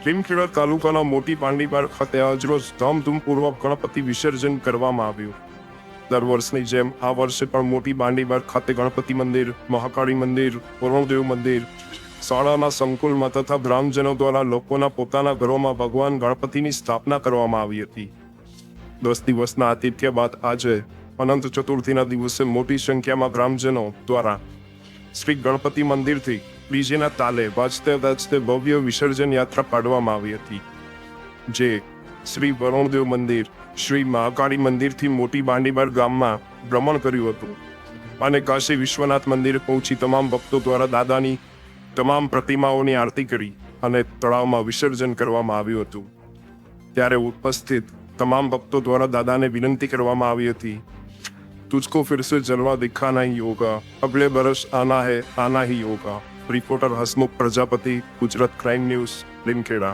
લીમખેડા તાલુકાના મોટી પાંડીબાર ખાતે આજરોજ ધામધૂમપૂર્વક ગણપતિ વિસર્જન કરવામાં આવ્યું. દર વર્ષની જેમ આ વર્ષે પણ મોટી પાંડીબાર ખાતે ગણપતિ મંદિર, મહાકાળી મંદિર, વરુણદેવ મંદિર, શાળાના સંકુલમાં તથા ગ્રામજનો દ્વારા લોકોના પોતાના ઘરોમાં ભગવાન ગણપતિની સ્થાપના કરવામાં આવી હતી. 10 દિવસના આતિથ્ય બાદ આજે અનંત ચતુર્થીના દિવસે મોટી સંખ્યામાં ગ્રામજનો દ્વારા શ્રી ગણપતિ મંદિરથી ડીજેના તાલે વાજતે ગાજતે ભવ્ય વિસર્જન યાત્રા કાઢવામાં આવી હતી, જે શ્રી વરુણદેવ મંદિર, શ્રી મહાકાળી મંદિરથી મોટી પાંડીબાર ગામમાં ભ્રમણ કર્યું હતું અને કાશી વિશ્વનાથ મંદિરે પહોંચી તમામ ભક્તો દ્વારા દાદાની તમામ પ્રતિમાઓની આરતી કરી અને તળાવમાં વિસર્જન કરવામાં આવ્યું હતું. ત્યારે ઉપસ્થિત તમામ ભક્તો દ્વારા દાદાને વિનંતી કરવામાં આવી હતી, तुझको फिर से जलवा दिखाना ही होगा, अगले बरस आना ही होगा. रिपोर्टर हसमुख प्रजापति, गुजरात क्राइम न्यूज़, લીમખેડા.